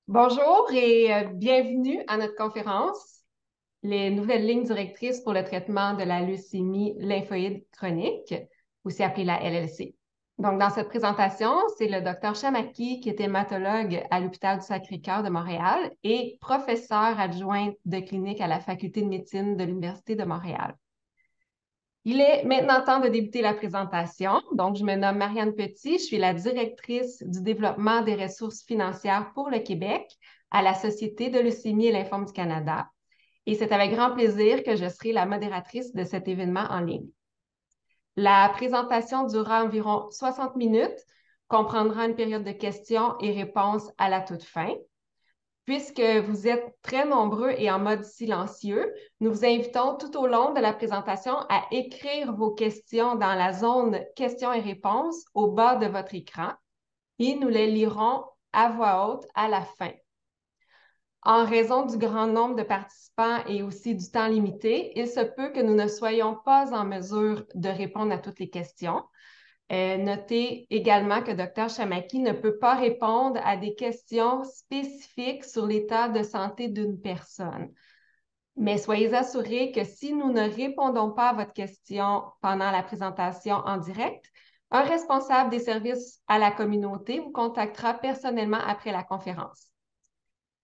Bonjour et bienvenue à notre conférence, les nouvelles lignes directrices pour le traitement de la leucémie lymphoïde chronique, aussi appelée la LLC. Donc, dans cette présentation, c'est le docteur Chamaki qui est hématologue à l'hôpital du Sacré-Cœur de Montréal et professeur adjoint de clinique à la faculté de médecine de l'Université de Montréal. Il est maintenant temps de débuter la présentation. Donc, je me nomme Marianne Petit, je suis la directrice du développement des ressources financières pour le Québec à la Société de leucémie et lymphome du Canada. Et c'est avec grand plaisir que je serai la modératrice de cet événement en ligne. La présentation durera environ 60 minutes, comprendra une période de questions et réponses à la toute fin. Puisque vous êtes très nombreux et en mode silencieux, nous vous invitons tout au long de la présentation à écrire vos questions dans la zone questions et réponses au bas de votre écran et nous les lirons à voix haute à la fin. En raison du grand nombre de participants et aussi du temps limité, il se peut que nous ne soyons pas en mesure de répondre à toutes les questions. Notez également que Dr. Chamaki ne peut pas répondre à des questions spécifiques sur l'état de santé d'une personne. Mais soyez assurés que si nous ne répondons pas à votre question pendant la présentation en direct, un responsable des services à la communauté vous contactera personnellement après la conférence.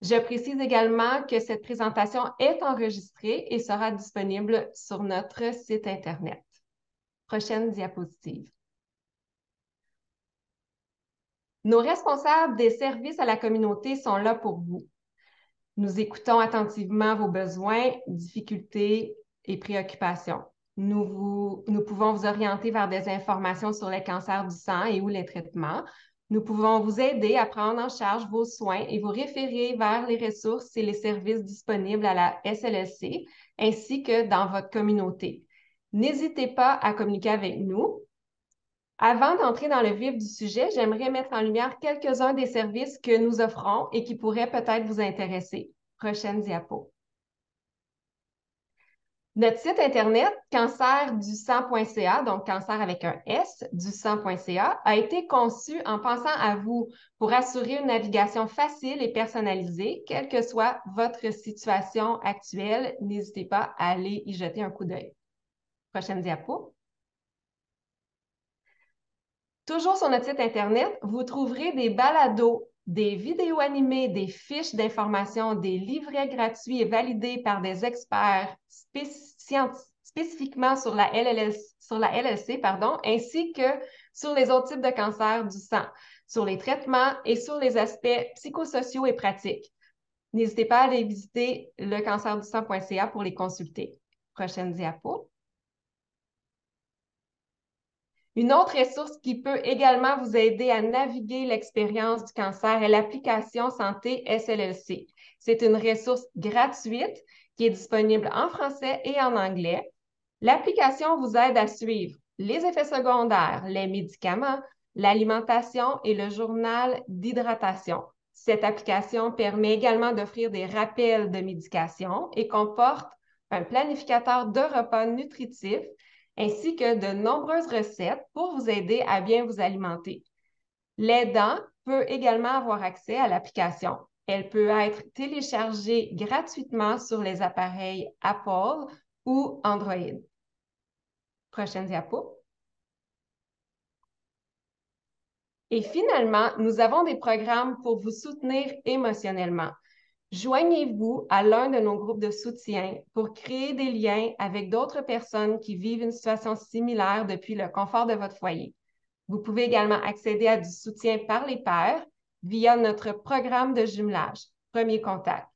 Je précise également que cette présentation est enregistrée et sera disponible sur notre site Internet. Prochaine diapositive. Nos responsables des services à la communauté sont là pour vous. Nous écoutons attentivement vos besoins, difficultés et préoccupations. Nous pouvons vous orienter vers des informations sur les cancers du sang et ou les traitements. Nous pouvons vous aider à prendre en charge vos soins et vous référer vers les ressources et les services disponibles à la SLSC ainsi que dans votre communauté. N'hésitez pas à communiquer avec nous. Avant d'entrer dans le vif du sujet, j'aimerais mettre en lumière quelques-uns des services que nous offrons et qui pourraient peut-être vous intéresser. Prochaine diapo. Notre site Internet, cancerdu-sang.ca, donc cancer avec un S, du sang.ca, a été conçu en pensant à vous pour assurer une navigation facile et personnalisée, quelle que soit votre situation actuelle. N'hésitez pas à aller y jeter un coup d'œil. Prochaine diapo. Toujours sur notre site Internet, vous trouverez des balados, des vidéos animées, des fiches d'information, des livrets gratuits et validés par des experts spécifiquement sur la LLC, ainsi que sur les autres types de cancers du sang, sur les traitements et sur les aspects psychosociaux et pratiques. N'hésitez pas à aller visiter lecancerduSang.ca pour les consulter. Prochaine diapo. Une autre ressource qui peut également vous aider à naviguer l'expérience du cancer est l'application Santé SLLC. C'est une ressource gratuite qui est disponible en français et en anglais. L'application vous aide à suivre les effets secondaires, les médicaments, l'alimentation et le journal d'hydratation. Cette application permet également d'offrir des rappels de médication et comporte un planificateur de repas nutritifs ainsi que de nombreuses recettes pour vous aider à bien vous alimenter. L'aidant peut également avoir accès à l'application. Elle peut être téléchargée gratuitement sur les appareils Apple ou Android. Prochaine diapo. Et finalement, nous avons des programmes pour vous soutenir émotionnellement. Joignez-vous à l'un de nos groupes de soutien pour créer des liens avec d'autres personnes qui vivent une situation similaire depuis le confort de votre foyer. Vous pouvez également accéder à du soutien par les pairs via notre programme de jumelage, Premier Contact.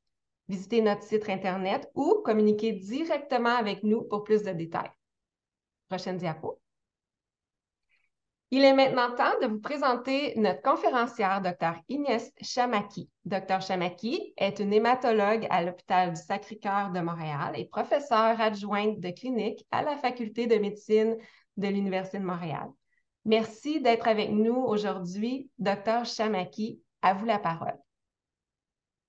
Visitez notre site Internet ou communiquez directement avec nous pour plus de détails. Prochaine diapo. Il est maintenant temps de vous présenter notre conférencière, Dr. Inès Chamaki. Dr. Chamaki est une hématologue à l'hôpital du Sacré-Cœur de Montréal et professeure adjointe de clinique à la faculté de médecine de l'Université de Montréal. Merci d'être avec nous aujourd'hui, Dr. Chamaki. À vous la parole.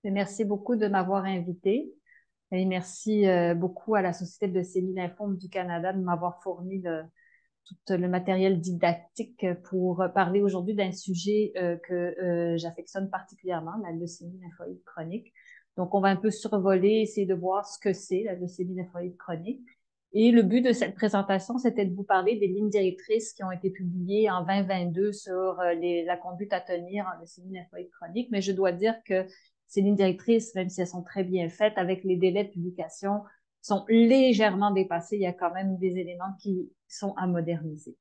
Merci beaucoup de m'avoir invitée et merci beaucoup à la Société de leucémie lymphome du Canada de m'avoir fourni tout le matériel didactique pour parler aujourd'hui d'un sujet que j'affectionne particulièrement, la leucémie lymphoïde chronique. Donc, on va un peu survoler, essayer de voir ce que c'est la leucémie lymphoïde chronique. Et le but de cette présentation, c'était de vous parler des lignes directrices qui ont été publiées en 2022 sur la conduite à tenir en leucémie lymphoïde chronique. Mais je dois dire que ces lignes directrices, même si elles sont très bien faites, avec les délais de publication, sont légèrement dépassés. Il y a quand même des éléments qui sont à moderniser.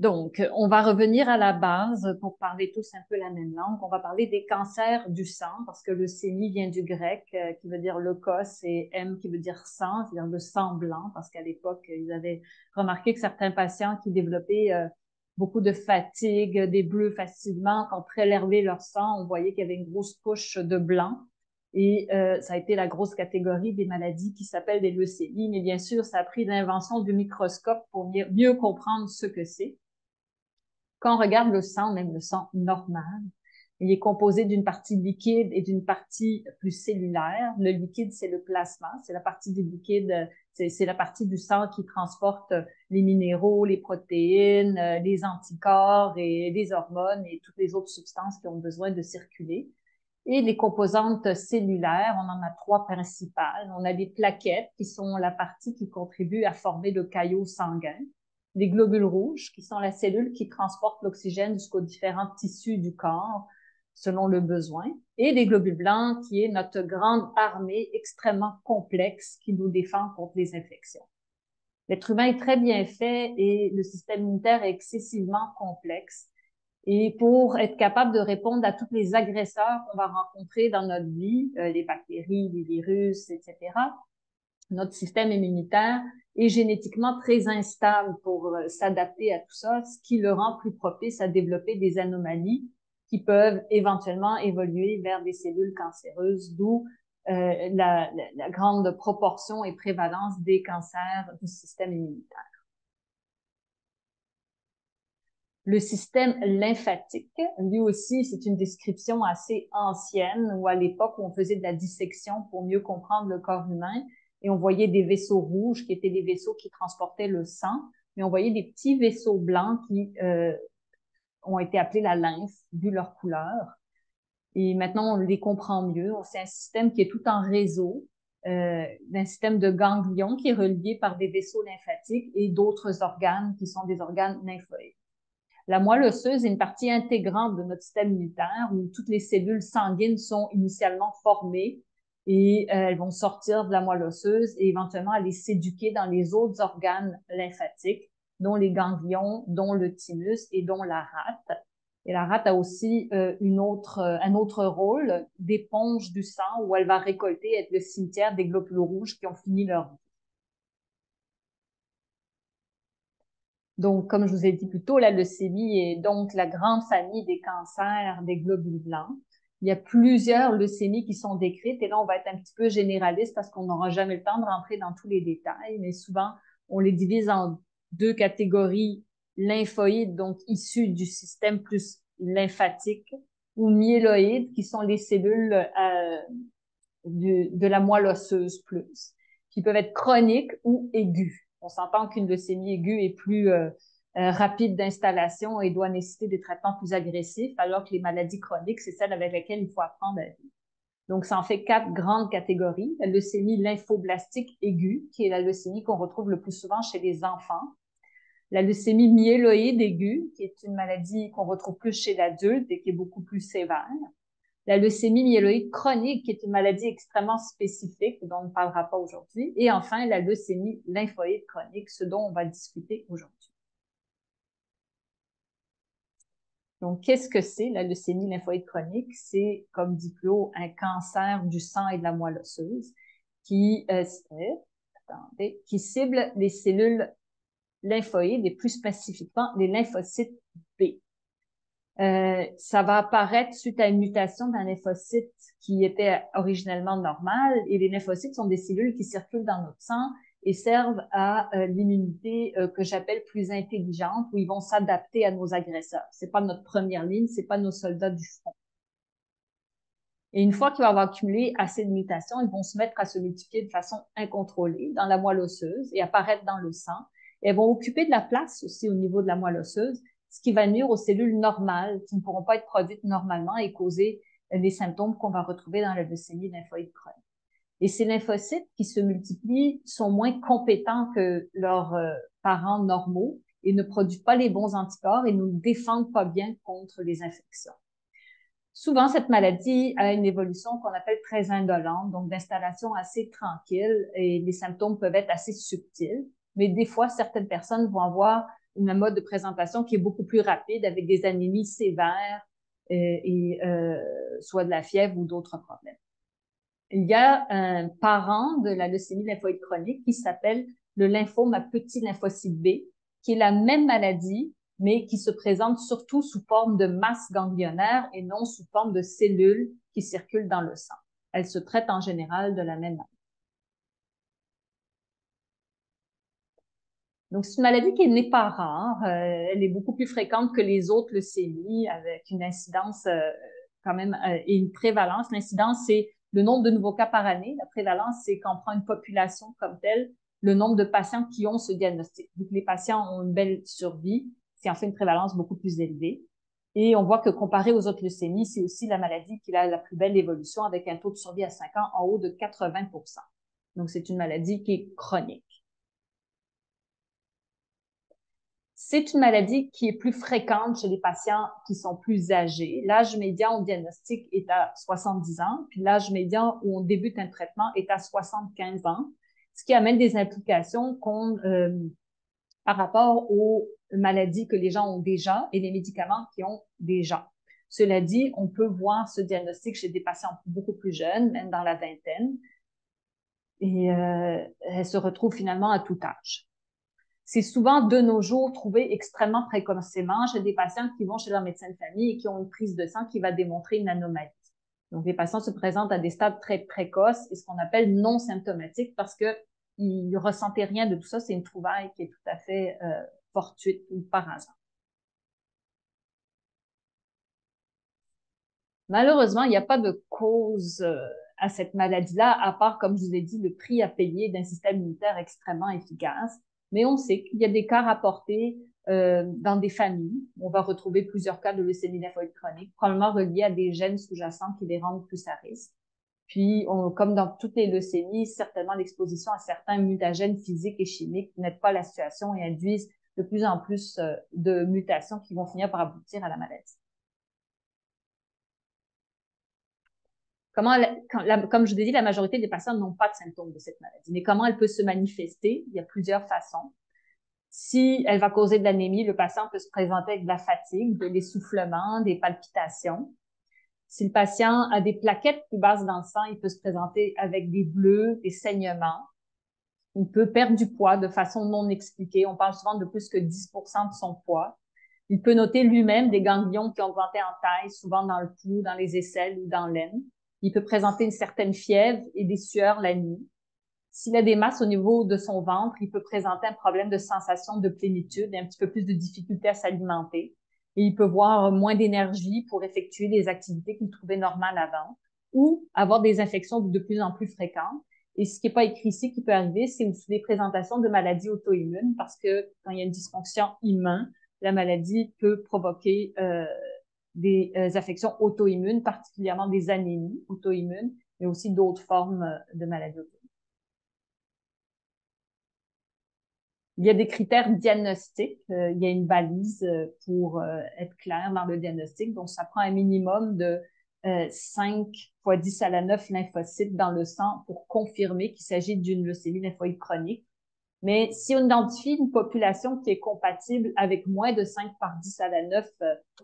Donc, on va revenir à la base pour parler tous un peu la même langue. On va parler des cancers du sang parce que leucémie vient du grec qui veut dire leukos et M qui veut dire sang, c'est-à-dire le sang blanc parce qu'à l'époque, ils avaient remarqué que certains patients qui développaient beaucoup de fatigue, des bleus facilement, quand on prélevait leur sang, on voyait qu'il y avait une grosse couche de blanc. Et ça a été la grosse catégorie des maladies qui s'appellent des leucémies. Mais bien sûr, ça a pris l'invention du microscope pour mieux comprendre ce que c'est. Quand on regarde le sang, même le sang normal, il est composé d'une partie liquide et d'une partie plus cellulaire. Le liquide, c'est le plasma, c'est la partie du liquide, c'est la partie du sang qui transporte les minéraux, les protéines, les anticorps et les hormones et toutes les autres substances qui ont besoin de circuler. Et les composantes cellulaires, on en a trois principales. On a les plaquettes, qui sont la partie qui contribue à former le caillot sanguin. Les globules rouges, qui sont la cellule qui transporte l'oxygène jusqu'aux différents tissus du corps, selon le besoin. Et les globules blancs, qui est notre grande armée extrêmement complexe qui nous défend contre les infections. L'être humain est très bien fait et le système immunitaire est excessivement complexe. Et pour être capable de répondre à tous les agresseurs qu'on va rencontrer dans notre vie, les bactéries, les virus, etc., notre système immunitaire est génétiquement très instable pour s'adapter à tout ça, ce qui le rend plus propice à développer des anomalies qui peuvent éventuellement évoluer vers des cellules cancéreuses, d'où la grande proportion et prévalence des cancers du système immunitaire. Le système lymphatique, lui aussi, c'est une description assez ancienne où à l'époque où on faisait de la dissection pour mieux comprendre le corps humain et on voyait des vaisseaux rouges qui étaient les vaisseaux qui transportaient le sang, mais on voyait des petits vaisseaux blancs qui ont été appelés la lymphe vu leur couleur. Et maintenant, on les comprend mieux. C'est un système qui est tout en réseau, d'un système de ganglions qui est relié par des vaisseaux lymphatiques et d'autres organes qui sont des organes lymphoïdes. La moelle osseuse est une partie intégrante de notre système immunitaire où toutes les cellules sanguines sont initialement formées et elles vont sortir de la moelle osseuse et éventuellement aller s'éduquer dans les autres organes lymphatiques, dont les ganglions, dont le thymus et dont la rate. Et la rate a aussi un autre rôle d'éponge du sang où elle va récolter, être le cimetière des globules rouges qui ont fini leur vie. Donc, comme je vous ai dit plus tôt, la leucémie est donc la grande famille des cancers des globules blancs. Il y a plusieurs leucémies qui sont décrites et là, on va être un petit peu généraliste parce qu'on n'aura jamais le temps de rentrer dans tous les détails, mais souvent, on les divise en deux catégories lymphoïdes, donc issues du système plus lymphatique, ou myéloïdes, qui sont les cellules de la moelle osseuse plus, qui peuvent être chroniques ou aiguës. On s'entend qu'une leucémie aiguë est plus rapide d'installation et doit nécessiter des traitements plus agressifs, alors que les maladies chroniques, c'est celle avec laquelle il faut apprendre à vivre. Donc, ça en fait 4 grandes catégories. La leucémie lymphoblastique aiguë, qui est la leucémie qu'on retrouve le plus souvent chez les enfants. La leucémie myéloïde aiguë, qui est une maladie qu'on retrouve plus chez l'adulte et qui est beaucoup plus sévère. La leucémie myéloïde chronique, qui est une maladie extrêmement spécifique, dont on ne parlera pas aujourd'hui. Et enfin, la leucémie lymphoïde chronique, ce dont on va discuter aujourd'hui. Donc, qu'est-ce que c'est la leucémie lymphoïde chronique? C'est, comme dit plus haut, un cancer du sang et de la moelle osseuse qui cible les cellules lymphoïdes et plus spécifiquement les lymphocytes B. Ça va apparaître suite à une mutation d'un lymphocyte qui était originellement normal. Et les lymphocytes sont des cellules qui circulent dans notre sang et servent à l'immunité que j'appelle plus intelligente, où ils vont s'adapter à nos agresseurs. C'est pas notre première ligne, c'est pas nos soldats du front. Et une fois qu'ils vont avoir accumulé assez de mutations, ils vont se mettre à se multiplier de façon incontrôlée dans la moelle osseuse et apparaître dans le sang. Et elles vont occuper de la place aussi au niveau de la moelle osseuse, ce qui va nuire aux cellules normales qui ne pourront pas être produites normalement et causer les symptômes qu'on va retrouver dans la leucémie lymphoïde chronique. Et ces lymphocytes qui se multiplient sont moins compétents que leurs parents normaux et ne produisent pas les bons anticorps et ne nous défendent pas bien contre les infections. Souvent, cette maladie a une évolution qu'on appelle très indolente, donc d'installation assez tranquille et les symptômes peuvent être assez subtils. Mais des fois, certaines personnes vont avoir une mode de présentation qui est beaucoup plus rapide avec des anémies sévères soit de la fièvre ou d'autres problèmes. Il y a un parent de la leucémie lymphoïde chronique qui s'appelle le lymphome à petit lymphocyte B, qui est la même maladie, mais qui se présente surtout sous forme de masse ganglionnaire et non sous forme de cellules qui circulent dans le sang. Elle se traite en général de la même manière. Donc, c'est une maladie qui n'est pas rare. Elle est beaucoup plus fréquente que les autres leucémies, avec une incidence quand même et une prévalence. L'incidence, c'est le nombre de nouveaux cas par année. La prévalence, c'est quand on prend une population comme telle, le nombre de patients qui ont ce diagnostic. Donc, les patients ont une belle survie, c'est en fait une prévalence beaucoup plus élevée. Et on voit que comparé aux autres leucémies, c'est aussi la maladie qui a la plus belle évolution avec un taux de survie à 5 ans en haut de 80%. Donc, c'est une maladie qui est chronique. C'est une maladie qui est plus fréquente chez les patients qui sont plus âgés. L'âge médian au diagnostic est à 70 ans, puis l'âge médian où on débute un traitement est à 75 ans, ce qui amène des implications par rapport aux maladies que les gens ont déjà et les médicaments qu'ils ont déjà. Cela dit, on peut voir ce diagnostic chez des patients beaucoup plus jeunes, même dans la vingtaine, et elle se retrouve finalement à tout âge. C'est souvent de nos jours trouvé extrêmement précocement chez des patients qui vont chez leur médecin de famille et qui ont une prise de sang qui va démontrer une anomalie. Donc, les patients se présentent à des stades très précoces et ce qu'on appelle non symptomatiques parce qu'ils ne ressentaient rien de tout ça. C'est une trouvaille qui est tout à fait fortuite ou par hasard. Malheureusement, il n'y a pas de cause à cette maladie-là, à part, comme je vous ai dit, le prix à payer d'un système immunitaire extrêmement efficace. Mais on sait qu'il y a des cas rapportés dans des familles. On va retrouver plusieurs cas de leucémie lymphoïde chronique, probablement reliés à des gènes sous-jacents qui les rendent plus à risque. Puis, comme dans toutes les leucémies, certainement l'exposition à certains mutagènes physiques et chimiques n'aident pas la situation et induisent de plus en plus de mutations qui vont finir par aboutir à la maladie. Comme je vous ai dit, la majorité des patients n'ont pas de symptômes de cette maladie. Mais comment elle peut se manifester? Il y a plusieurs façons. Si elle va causer de l'anémie, le patient peut se présenter avec de la fatigue, de l'essoufflement, des palpitations. Si le patient a des plaquettes plus basses dans le sang, il peut se présenter avec des bleus, des saignements. Il peut perdre du poids de façon non expliquée. On parle souvent de plus que 10% de son poids. Il peut noter lui-même des ganglions qui ont augmenté en taille, souvent dans le pouls, dans les aisselles ou dans l'aine. Il peut présenter une certaine fièvre et des sueurs la nuit. S'il a des masses au niveau de son ventre, il peut présenter un problème de sensation de plénitude et un petit peu plus de difficulté à s'alimenter. Et il peut voir moins d'énergie pour effectuer des activités qu'il trouvait normales avant ou avoir des infections de plus en plus fréquentes. Et ce qui n'est pas écrit ici qui peut arriver, c'est aussi des présentations de maladies auto-immunes parce que quand il y a une dysfonction immune, la maladie peut provoquer des affections auto-immunes, particulièrement des anémies auto-immunes, mais aussi d'autres formes de maladies auto-immunes. Il y a des critères diagnostiques. Il y a une balise pour être clair dans le diagnostic. Donc, ça prend un minimum de 5 fois 10 à la 9 lymphocytes dans le sang pour confirmer qu'il s'agit d'une leucémie lymphoïde chronique. Mais si on identifie une population qui est compatible avec moins de 5 par 10 à la 9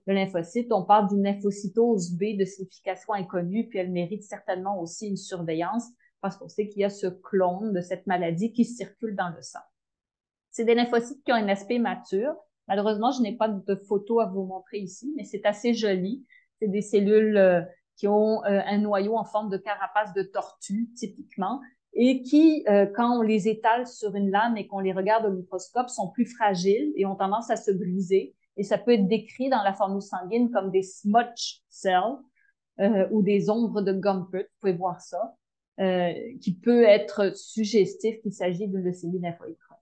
de lymphocytes, on parle d'une lymphocytose B de signification inconnue, puis elle mérite certainement aussi une surveillance parce qu'on sait qu'il y a ce clone de cette maladie qui circule dans le sang. C'est des lymphocytes qui ont un aspect mature. Malheureusement, je n'ai pas de photo à vous montrer ici, mais c'est assez joli. C'est des cellules qui ont un noyau en forme de carapace de tortue, typiquement, et qui, quand on les étale sur une lame et qu'on les regarde au microscope, sont plus fragiles et ont tendance à se briser. Et ça peut être décrit dans la formule sanguine comme des smudge cells ou des ombres de Gumper. Vous pouvez voir ça, qui peut être suggestif qu'il s'agit d'une leucémie lymphoïde chronique.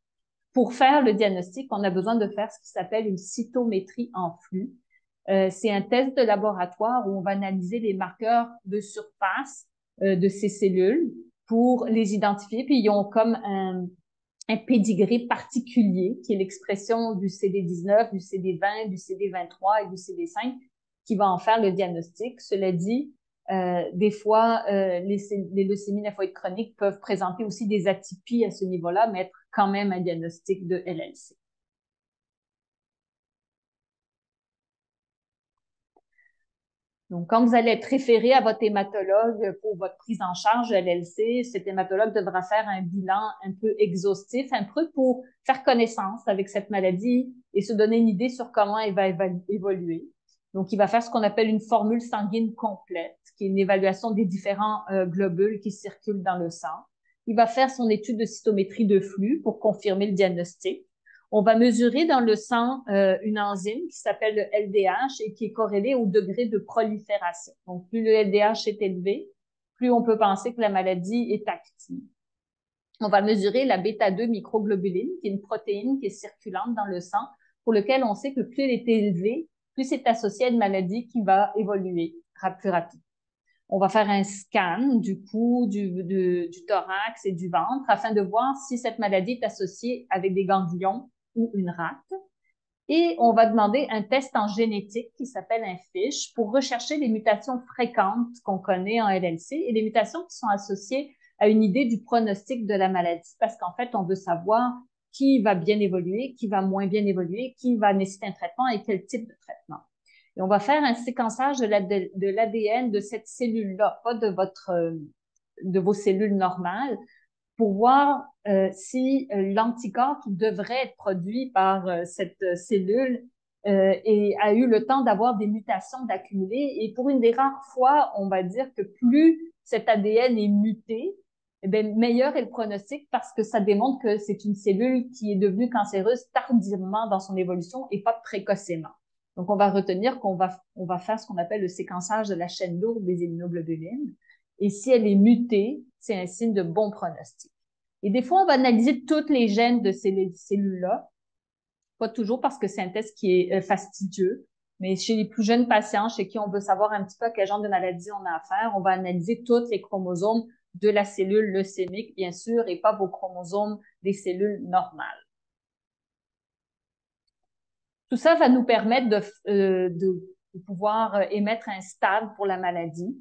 Pour faire le diagnostic, on a besoin de faire ce qui s'appelle une cytométrie en flux. C'est un test de laboratoire où on va analyser les marqueurs de surface de ces cellules pour les identifier. Puis ils ont comme un pédigré particulier qui est l'expression du CD19, du CD20, du CD23 et du CD5 qui va en faire le diagnostic. Cela dit, des fois, les leucémies lymphoïdes chroniques peuvent présenter aussi des atypies à ce niveau-là, mais être quand même un diagnostic de LLC. Donc, quand vous allez être référé à votre hématologue pour votre prise en charge de LLC, cet hématologue devra faire un bilan un peu exhaustif, un peu pour faire connaissance avec cette maladie et se donner une idée sur comment elle va évoluer. Donc, il va faire ce qu'on appelle une formule sanguine complète, qui est une évaluation des différents globules qui circulent dans le sang. Il va faire son étude de cytométrie de flux pour confirmer le diagnostic. On va mesurer dans le sang une enzyme qui s'appelle le LDH et qui est corrélée au degré de prolifération. Donc, plus le LDH est élevé, plus on peut penser que la maladie est active. On va mesurer la bêta-2 microglobuline, qui est une protéine qui est circulante dans le sang, pour lequel on sait que plus elle est élevée, plus c'est associé à une maladie qui va évoluer plus rapidement. On va faire un scan du cou, du thorax et du ventre afin de voir si cette maladie est associée avec des ganglions ou une rate. Et on va demander un test en génétique qui s'appelle un FISH pour rechercher les mutations fréquentes qu'on connaît en LLC et les mutations qui sont associées à une idée du pronostic de la maladie. Parce qu'en fait, on veut savoir qui va bien évoluer, qui va moins bien évoluer, qui va nécessiter un traitement et quel type de traitement. Et on va faire un séquençage de l'ADN de cette cellule-là, pas de vos cellules normales, pour voir si l'anticorps qui devrait être produit par cette cellule a eu le temps d'avoir des mutations d'accumuler. Et pour une des rares fois, on va dire que plus cet ADN est muté, eh bien, meilleur est le pronostic parce que ça démontre que c'est une cellule qui est devenue cancéreuse tardivement dans son évolution et pas précocement. Donc, on va retenir qu'on va faire ce qu'on appelle le séquençage de la chaîne lourde des immunoglobulines. Et si elle est mutée, c'est un signe de bon pronostic. Et des fois, on va analyser toutes les gènes de ces cellules-là. Pas toujours parce que c'est un test qui est fastidieux, mais chez les plus jeunes patients, chez qui on veut savoir un petit peu à quel genre de maladie on a affaire, on va analyser tous les chromosomes de la cellule leucémique, bien sûr, et pas vos chromosomes des cellules normales. Tout ça va nous permettre de pouvoir émettre un stade pour la maladie.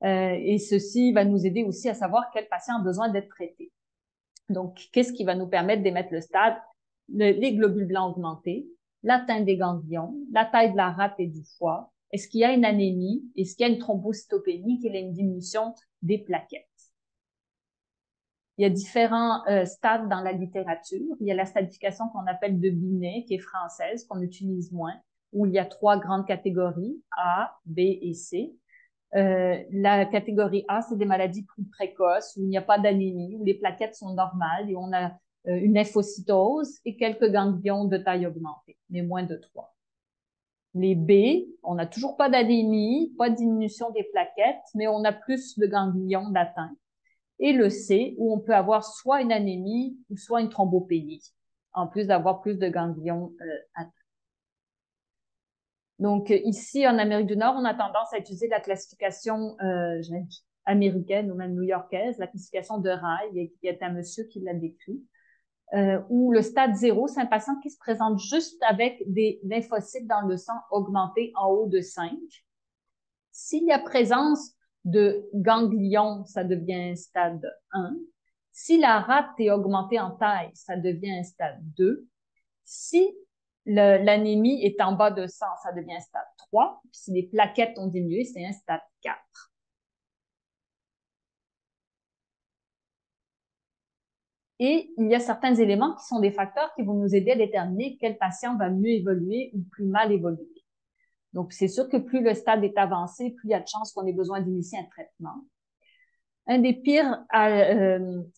Et ceci va nous aider aussi à savoir quel patient a besoin d'être traité. Donc, qu'est-ce qui va nous permettre d'émettre le stade? Les globules blancs augmentés, l'atteinte des ganglions, la taille de la rate et du foie. Est-ce qu'il y a une anémie? Est-ce qu'il y a une thrombocytopénie? Qu'il y a une diminution des plaquettes? Il y a différents stades dans la littérature. Il y a la stadification qu'on appelle de Binet, qui est française, qu'on utilise moins, où il y a 3 grandes catégories, A, B et C. La catégorie A, c'est des maladies plus précoces, où il n'y a pas d'anémie, où les plaquettes sont normales et on a une lymphocytose et quelques ganglions de taille augmentée, mais moins de 3. Les B, on n'a toujours pas d'anémie, pas de diminution des plaquettes, mais on a plus de ganglions d'atteinte. Et le C, où on peut avoir soit une anémie ou soit une thrombopénie, en plus d'avoir plus de ganglions atteints. Donc, ici, en Amérique du Nord, on a tendance à utiliser la classification américaine ou même new-yorkaise, la classification de Rail, qui est un monsieur qui l'a décrit, où le stade 0, c'est un patient qui se présente juste avec des lymphocytes dans le sang augmentés en haut de 5. S'il y a présence de ganglions, ça devient un stade 1. Si la rate est augmentée en taille, ça devient un stade 2. Si l'anémie est en bas de 100, ça devient un stade 3. Puis si les plaquettes ont diminué, c'est un stade 4. Et il y a certains éléments qui sont des facteurs qui vont nous aider à déterminer quel patient va mieux évoluer ou plus mal évoluer. Donc, c'est sûr que plus le stade est avancé, plus il y a de chances qu'on ait besoin d'initier un traitement. Un des pires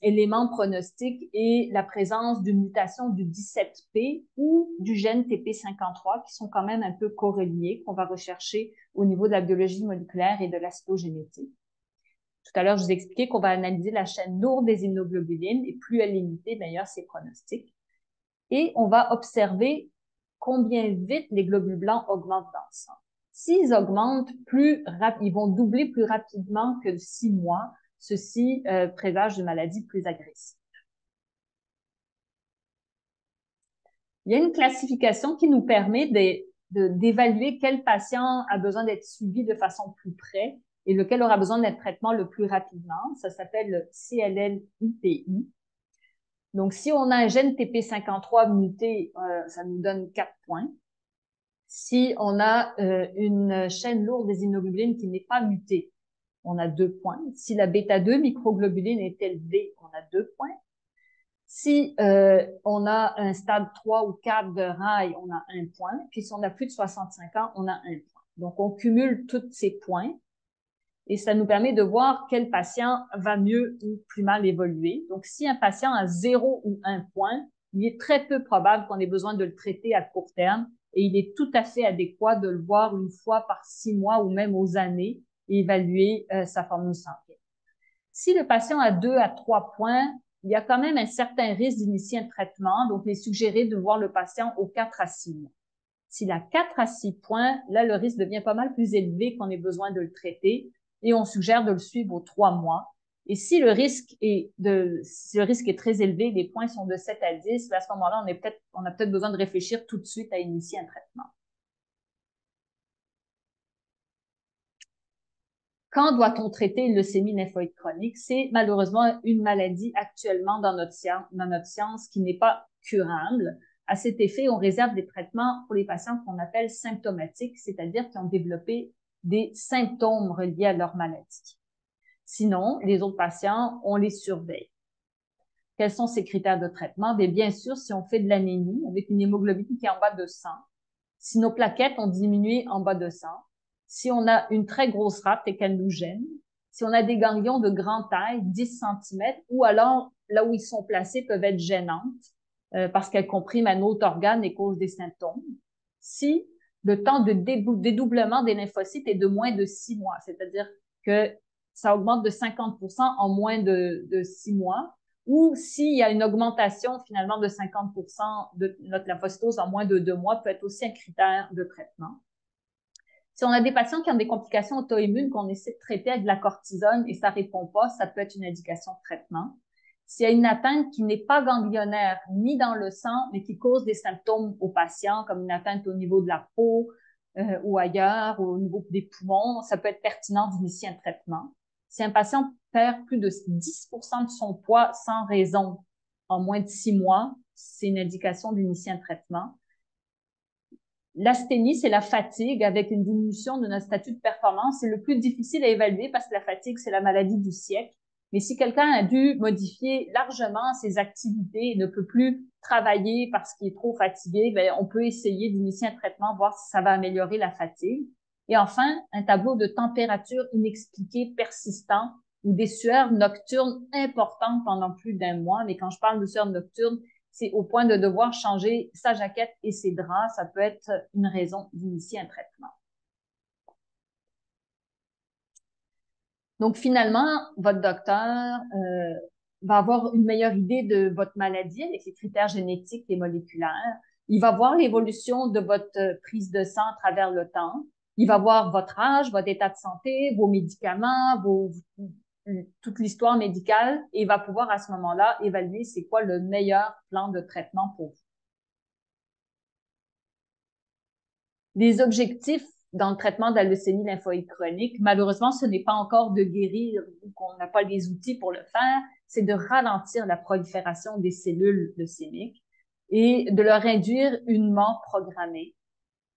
éléments pronostiques est la présence d'une mutation du 17P ou du gène TP53 qui sont quand même un peu corrélés, qu'on va rechercher au niveau de la biologie moléculaire et de la cytogénétique. Tout à l'heure, je vous ai expliqué qu'on va analyser la chaîne lourde des immunoglobulines et plus elle est limitée, meilleur c'est pronostic. et on va observer combien vite les globules blancs augmentent dans le sang. S'ils augmentent ils vont doubler plus rapidement que 6 mois. Ceci présage de maladies plus agressives. Il y a une classification qui nous permet d'évaluer quel patient a besoin d'être suivi de façon plus près et lequel aura besoin d'un traitement le plus rapidement. Ça s'appelle le CLL-IPI. Donc, si on a un gène TP53 muté, ça nous donne 4 points. Si on a une chaîne lourde des immunoglobulines qui n'est pas mutée, on a 2 points. Si la bêta-2 microglobuline est élevée, on a 2 points. Si on a un stade 3 ou 4 de RAI, on a 1 point. Puis si on a plus de 65 ans, on a 1 point. Donc, on cumule tous ces points et ça nous permet de voir quel patient va mieux ou plus mal évoluer. Donc, si un patient a 0 ou 1 point, il est très peu probable qu'on ait besoin de le traiter à court terme et il est tout à fait adéquat de le voir une fois par 6 mois ou même aux années et évaluer sa forme de santé. Si le patient a 2 à 3 points, il y a quand même un certain risque d'initier un traitement, donc il est suggéré de voir le patient aux 4 à 6 mois. S'il a 4 à 6 points, là, le risque devient pas mal plus élevé qu'on ait besoin de le traiter et on suggère de le suivre aux 3 mois. Et si le risque est très élevé, les points sont de 7 à 10, à ce moment-là, on a peut-être besoin de réfléchir tout de suite à initier un traitement. Quand doit-on traiter une leucémie lymphoïde chronique? C'est malheureusement une maladie actuellement dans notre science qui n'est pas curable. À cet effet, on réserve des traitements pour les patients qu'on appelle symptomatiques, c'est-à-dire qui ont développé des symptômes reliés à leur maladie. Sinon, les autres patients, on les surveille. Quels sont ces critères de traitement? Bien sûr, si on fait de l'anémie avec une hémoglobine qui est en bas de 100, si nos plaquettes ont diminué en bas de 100, si on a une très grosse rate et qu'elle nous gêne, si on a des ganglions de grande taille, 10 cm, ou alors là où ils sont placés peuvent être gênantes parce qu'elles compriment un autre organe et causent des symptômes. Si le temps de dédoublement des lymphocytes est de moins de 6 mois, c'est-à-dire que ça augmente de 50% en moins de 6 mois, ou s'il y a une augmentation finalement de 50% de notre lymphocytose en moins de 2 mois, peut être aussi un critère de traitement. Si on a des patients qui ont des complications auto-immunes qu'on essaie de traiter avec de la cortisone et ça répond pas, ça peut être une indication de traitement. S'il y a une atteinte qui n'est pas ganglionnaire ni dans le sang, mais qui cause des symptômes aux patients, comme une atteinte au niveau de la peau ou ailleurs, ou au niveau des poumons, ça peut être pertinent d'initier un traitement. Si un patient perd plus de 10% de son poids sans raison en moins de 6 mois, c'est une indication d'initier un traitement. L'asthénie, c'est la fatigue avec une diminution de notre statut de performance. C'est le plus difficile à évaluer parce que la fatigue, c'est la maladie du siècle. Mais si quelqu'un a dû modifier largement ses activités et ne peut plus travailler parce qu'il est trop fatigué, on peut essayer d'initier un traitement, voir si ça va améliorer la fatigue. Et enfin, un tableau de température inexpliquée persistant ou des sueurs nocturnes importantes pendant plus d'1 mois. Mais quand je parle de sueurs nocturnes, c'est au point de devoir changer sa jaquette et ses draps. Ça peut être une raison d'initier un traitement. Donc, finalement, votre docteur va avoir une meilleure idée de votre maladie avec les critères génétiques et moléculaires. Il va voir l'évolution de votre prise de sang à travers le temps. Il va voir votre âge, votre état de santé, vos médicaments, toute l'histoire médicale et il va pouvoir à ce moment-là évaluer c'est quoi le meilleur plan de traitement pour vous. Les objectifs dans le traitement de la leucémie lymphoïde chronique, malheureusement, ce n'est pas encore de guérir ou qu'on n'a pas les outils pour le faire, c'est de ralentir la prolifération des cellules leucémiques et de leur induire une mort programmée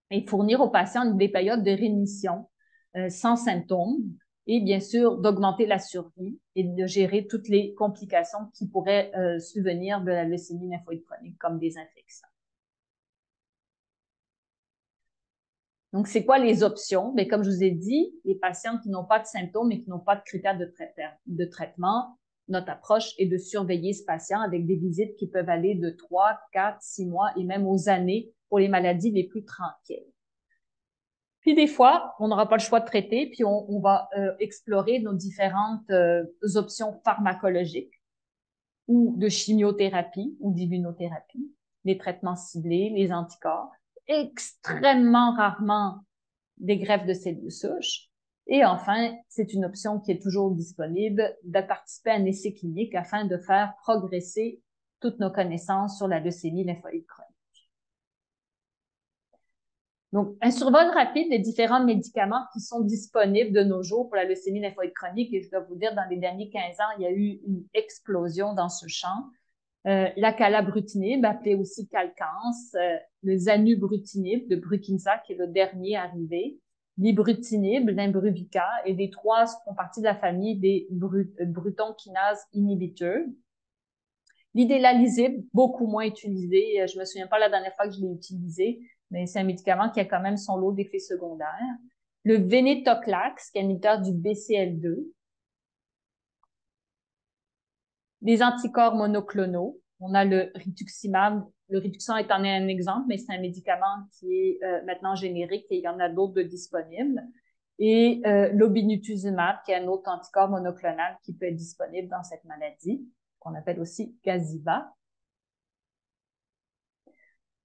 et fournir aux patients des périodes de rémission sans symptômes et bien sûr d'augmenter la survie et de gérer toutes les complications qui pourraient survenir de la leucémie lymphoïde chronique comme des infections. Donc, c'est quoi les options? Bien, comme je vous ai dit, les patients qui n'ont pas de symptômes et qui n'ont pas de critères de traitement, notre approche est de surveiller ce patient avec des visites qui peuvent aller de 3, 4, 6 mois et même aux années pour les maladies les plus tranquilles. Puis des fois, on n'aura pas le choix de traiter, puis on va explorer nos différentes options pharmacologiques ou de chimiothérapie ou d'immunothérapie. les traitements ciblés, les anticorps, extrêmement rarement des greffes de cellules souches. Et enfin, c'est une option qui est toujours disponible de participer à un essai clinique afin de faire progresser toutes nos connaissances sur la leucémie lymphoïde chronique. Donc, un survol rapide des différents médicaments qui sont disponibles de nos jours pour la leucémie lymphoïde chronique. Et je dois vous dire, dans les derniers 15 ans, il y a eu une explosion dans ce champ. L'acalabrutinib, appelé aussi Calquence, le zanubrutinib de Brukinsa, qui est le dernier arrivé, l'ibrutinib, l'Imbruvica, et les trois font partie de la famille des Bruton kinase inhibiteurs. L'idéalisib, beaucoup moins utilisé. Je me souviens pas la dernière fois que je l'ai utilisé, mais c'est un médicament qui a quand même son lot d'effets secondaires. Le venetoclax, qui est inhibiteur du BCL2. Des anticorps monoclonaux. On a le rituximab. Le Rituxan est en un exemple, mais c'est un médicament qui est maintenant générique et il y en a d'autres de disponibles. Et l'obinutuzumab, qui est un autre anticorps monoclonal qui peut être disponible dans cette maladie, qu'on appelle aussi Gazyva.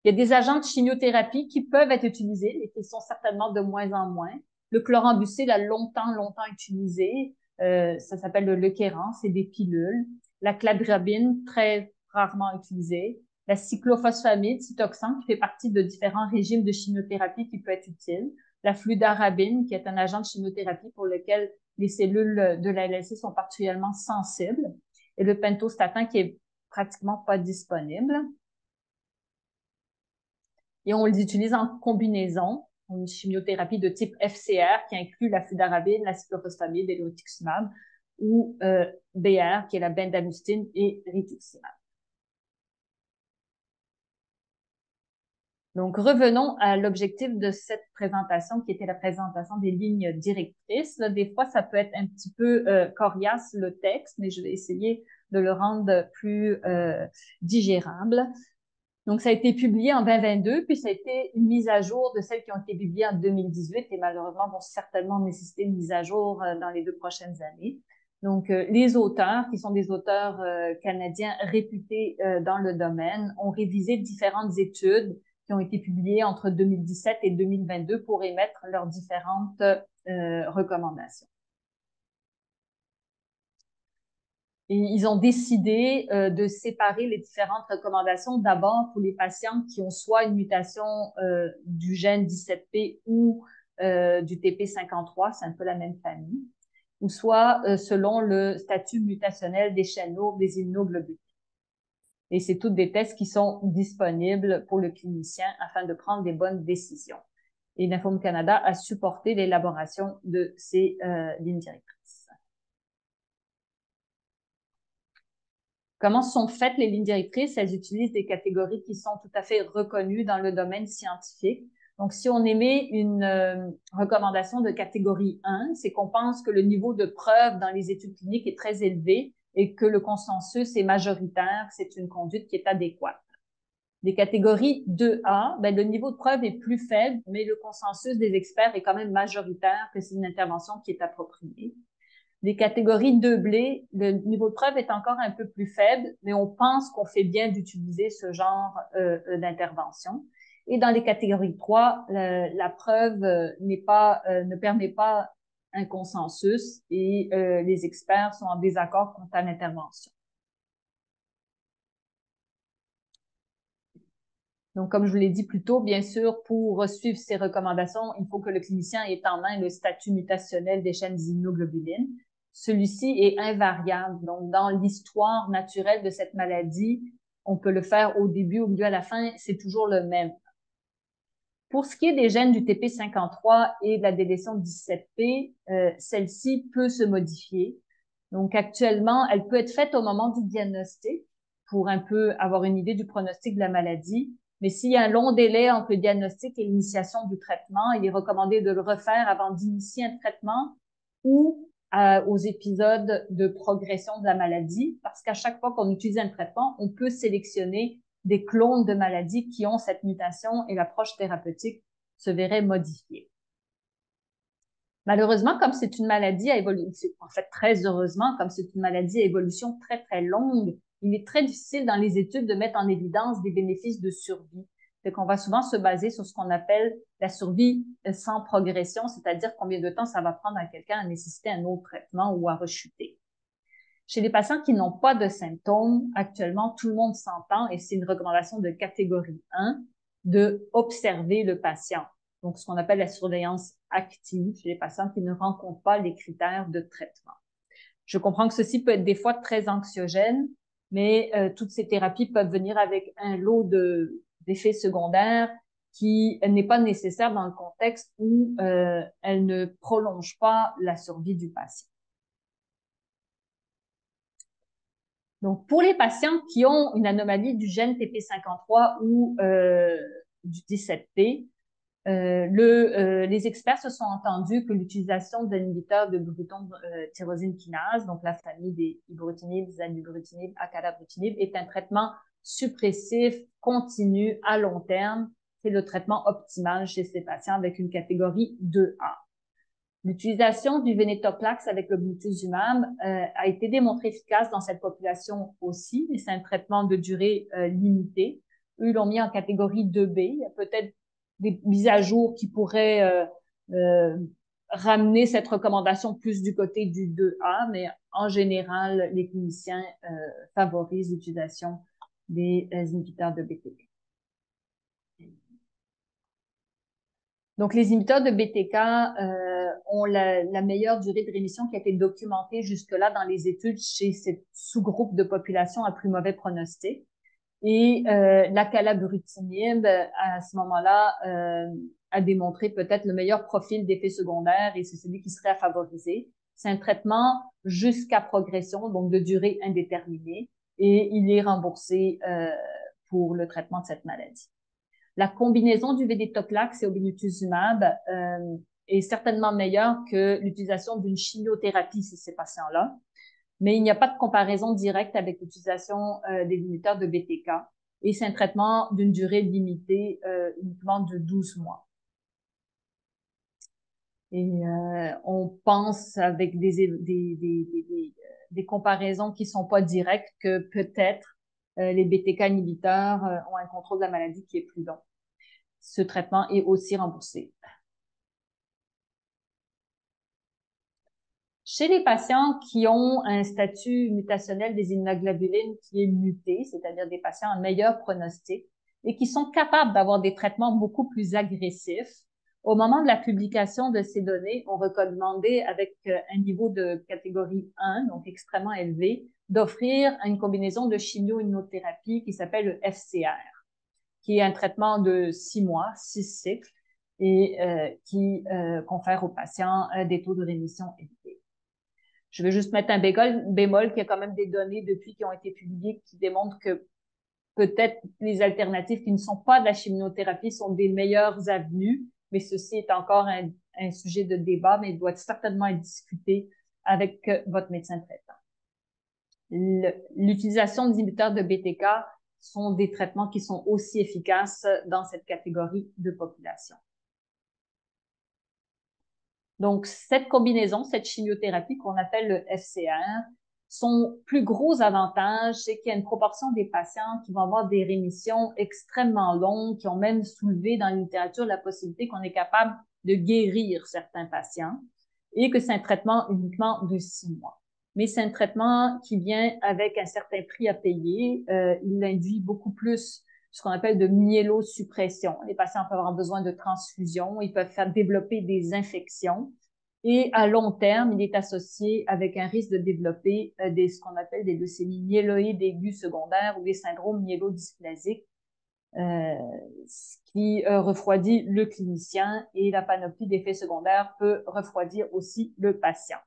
Il y a des agents de chimiothérapie qui peuvent être utilisés, mais qui sont certainement de moins en moins. Le chlorambucil a longtemps utilisé. Ça s'appelle le Lequeran, c'est des pilules. La cladribine, très rarement utilisée. La cyclophosphamide, cytoxan, qui fait partie de différents régimes de chimiothérapie qui peut être utile. La fludarabine, qui est un agent de chimiothérapie pour lequel les cellules de la LLC sont particulièrement sensibles. Et le pentostatin, qui est pratiquement pas disponible. Et on les utilise en combinaison, une chimiothérapie de type FCR qui inclut la fludarabine, la cyclophosphamide et le rituximab, ou BR qui est la bendamustine et rituximab. Donc, revenons à l'objectif de cette présentation qui était la présentation des lignes directrices. Là, des fois, ça peut être un petit peu coriace le texte, mais je vais essayer de le rendre plus digérable. Donc, ça a été publié en 2022, puis ça a été une mise à jour de celles qui ont été publiées en 2018 et malheureusement vont certainement nécessiter une mise à jour dans les 2 prochaines années. Donc, les auteurs, qui sont des auteurs canadiens réputés dans le domaine, ont révisé différentes études qui ont été publiées entre 2017 et 2022 pour émettre leurs différentes recommandations. Et ils ont décidé de séparer les différentes recommandations d'abord pour les patients qui ont soit une mutation du gène 17P ou du TP53, c'est un peu la même famille, ou soit selon le statut mutationnel des chaînes lourdes des immunoglobulines. Et c'est toutes des tests qui sont disponibles pour le clinicien afin de prendre des bonnes décisions. Et Lymphome Canada a supporté l'élaboration de ces lignes directrices. Comment sont faites les lignes directrices? Elles utilisent des catégories qui sont tout à fait reconnues dans le domaine scientifique. Donc, si on émet une recommandation de catégorie 1, c'est qu'on pense que le niveau de preuve dans les études cliniques est très élevé et que le consensus est majoritaire, c'est une conduite qui est adéquate. Des catégories 2A, ben, le niveau de preuve est plus faible, mais le consensus des experts est quand même majoritaire que c'est une intervention qui est appropriée. Des catégories 2B, le niveau de preuve est encore un peu plus faible, mais on pense qu'on fait bien d'utiliser ce genre d'intervention. Et dans les catégories 3, la preuve ne permet pas un consensus et les experts sont en désaccord quant à l'intervention. Donc, comme je vous l'ai dit plus tôt, bien sûr, pour suivre ces recommandations, il faut que le clinicien ait en main le statut mutationnel des chaînes immunoglobulines. Celui-ci est invariable. Donc, dans l'histoire naturelle de cette maladie, on peut le faire au début, au milieu, à la fin, c'est toujours le même. Pour ce qui est des gènes du TP53 et de la délétion 17P, celle-ci peut se modifier. Donc, actuellement, elle peut être faite au moment du diagnostic pour un peu avoir une idée du pronostic de la maladie. Mais s'il y a un long délai entre le diagnostic et l'initiation du traitement, il est recommandé de le refaire avant d'initier un traitement ou aux épisodes de progression de la maladie, parce qu'à chaque fois qu'on utilise un traitement, on peut sélectionner des clones de maladies qui ont cette mutation et l'approche thérapeutique se verrait modifiée. Malheureusement, comme c'est une maladie à évolution, en fait très heureusement, comme c'est une maladie à évolution très, très longue, il est très difficile dans les études de mettre en évidence des bénéfices de survie. Fait qu'on va souvent se baser sur ce qu'on appelle la survie sans progression, c'est-à-dire combien de temps ça va prendre à quelqu'un à nécessiter un autre traitement ou à rechuter. Chez les patients qui n'ont pas de symptômes, actuellement, tout le monde s'entend et c'est une recommandation de catégorie 1 de observer le patient. Donc, ce qu'on appelle la surveillance active chez les patients qui ne rencontrent pas les critères de traitement. Je comprends que ceci peut être des fois très anxiogène, mais toutes ces thérapies peuvent venir avec un lot d'effets secondaires qui n'est pas nécessaire dans le contexte où elles ne prolongent pas la survie du patient. Donc, pour les patients qui ont une anomalie du gène TP53 ou du 17P, les experts se sont entendus que l'utilisation d'inhibiteurs de glutathione tyrosine kinase, donc la famille des ibrutinib, zanubrutinib, acalabrutinib, est un traitement suppressif continu à long terme. C'est le traitement optimal chez ces patients avec une catégorie 2A. L'utilisation du venetoclax avec le obinutuzumab a été démontrée efficace dans cette population aussi, mais c'est un traitement de durée limitée. Eux l'ont mis en catégorie 2B. Il y a peut-être des mises à jour qui pourraient ramener cette recommandation plus du côté du 2A, mais en général, les cliniciens favorisent l'utilisation des inhibiteurs de BTK. Donc, les inhibiteurs de BTK ont la meilleure durée de rémission qui a été documentée jusque-là dans les études chez ce sous-groupe de population à plus mauvais pronostic. Et l'acalabrutinib, à ce moment-là, a démontré peut-être le meilleur profil d'effets secondaires et c'est celui qui serait à favoriser. C'est un traitement jusqu'à progression, donc de durée indéterminée, et il est remboursé pour le traitement de cette maladie. La combinaison du venetoclax et obinutuzumab est certainement meilleure que l'utilisation d'une chimiothérapie chez ces patients-là, mais il n'y a pas de comparaison directe avec l'utilisation des inhibiteurs de BTK et c'est un traitement d'une durée limitée uniquement de 12 mois. Et on pense avec des comparaisons qui sont pas directes que peut-être les BTK inhibiteurs ont un contrôle de la maladie qui est plus long. Ce traitement est aussi remboursé. Chez les patients qui ont un statut mutationnel des immunoglobulines qui est muté, c'est-à-dire des patients à meilleur pronostic et qui sont capables d'avoir des traitements beaucoup plus agressifs, au moment de la publication de ces données, on recommandait avec un niveau de catégorie 1, donc extrêmement élevé, d'offrir une combinaison de chimio-immunothérapie qui s'appelle le FCR, qui est un traitement de 6 mois, 6 cycles, et qui confère aux patients des taux de rémission élevés. Je vais juste mettre un bémol qu'il y a quand même des données depuis qui ont été publiées qui démontrent que peut-être les alternatives qui ne sont pas de la chimiothérapie sont des meilleures avenues, mais ceci est encore un sujet de débat, mais il doit certainement être discuté avec votre médecin traitant. L'utilisation des inhibiteurs de BTK sont des traitements qui sont aussi efficaces dans cette catégorie de population. Donc, cette combinaison, cette chimiothérapie qu'on appelle le FCR, son plus gros avantage, c'est qu'il y a une proportion des patients qui vont avoir des rémissions extrêmement longues, qui ont même soulevé dans la littérature la possibilité qu'on est capable de guérir certains patients et que c'est un traitement uniquement de 6 mois. Mais c'est un traitement qui vient avec un certain prix à payer. Il induit beaucoup plus ce qu'on appelle de myélosuppression. Les patients peuvent avoir besoin de transfusion, ils peuvent faire développer des infections. Et à long terme, il est associé avec un risque de développer ce qu'on appelle des leucémies myéloïdes aiguës secondaires ou des syndromes myélodysplasiques, ce qui refroidit le clinicien et la panoplie d'effets secondaires peut refroidir aussi le patient.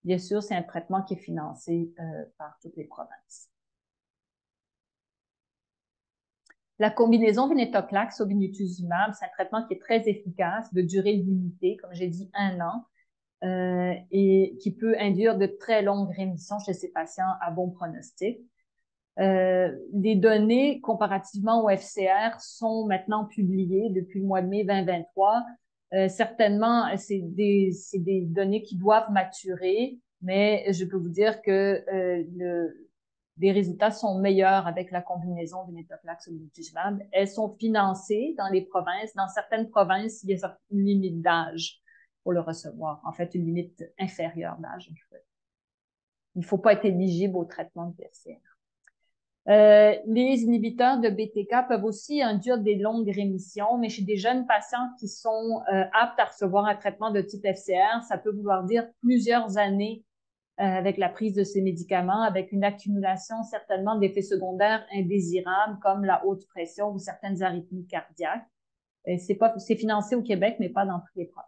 Bien sûr, c'est un traitement qui est financé par toutes les provinces. La combinaison venetoclax-obinutuzumab, c'est un traitement qui est très efficace, de durée limitée, comme j'ai dit, 1 an, et qui peut induire de très longues rémissions chez ces patients à bon pronostic. Les données comparativement au FCR sont maintenant publiées depuis le mois de mai 2023. Certainement, c'est des données qui doivent maturer, mais je peux vous dire que des résultats sont meilleurs avec la combinaison venetoclax obinutuzumab. Elles sont financées dans les provinces. Dans certaines provinces, il y a une limite d'âge pour le recevoir. En fait, une limite inférieure d'âge. Il ne faut pas être éligible au traitement de FCR. Les inhibiteurs de BTK peuvent aussi induire des longues rémissions, mais chez des jeunes patients qui sont aptes à recevoir un traitement de type FCR, ça peut vouloir dire plusieurs années avec la prise de ces médicaments, avec une accumulation certainement d'effets secondaires indésirables comme la haute pression ou certaines arythmies cardiaques. C'est financé au Québec, mais pas dans toutes les provinces.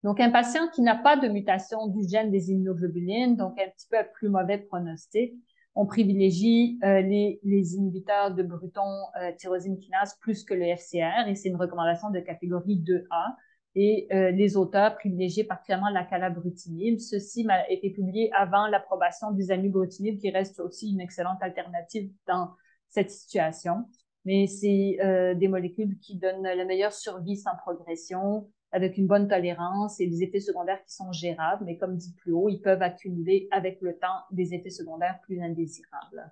Donc, un patient qui n'a pas de mutation du gène des immunoglobulines, donc un petit peu à plus mauvais pronostic, on privilégie les inhibiteurs de Bruton tyrosine kinase plus que le FCR, et c'est une recommandation de catégorie 2A. Et les auteurs privilégient particulièrement l'acalabrutinib. Ceci a été publié avant l'approbation du zanubrutinib, qui reste aussi une excellente alternative dans cette situation. Mais c'est des molécules qui donnent la meilleure survie sans progression, avec une bonne tolérance et des effets secondaires qui sont gérables, mais comme dit plus haut, ils peuvent accumuler avec le temps des effets secondaires plus indésirables.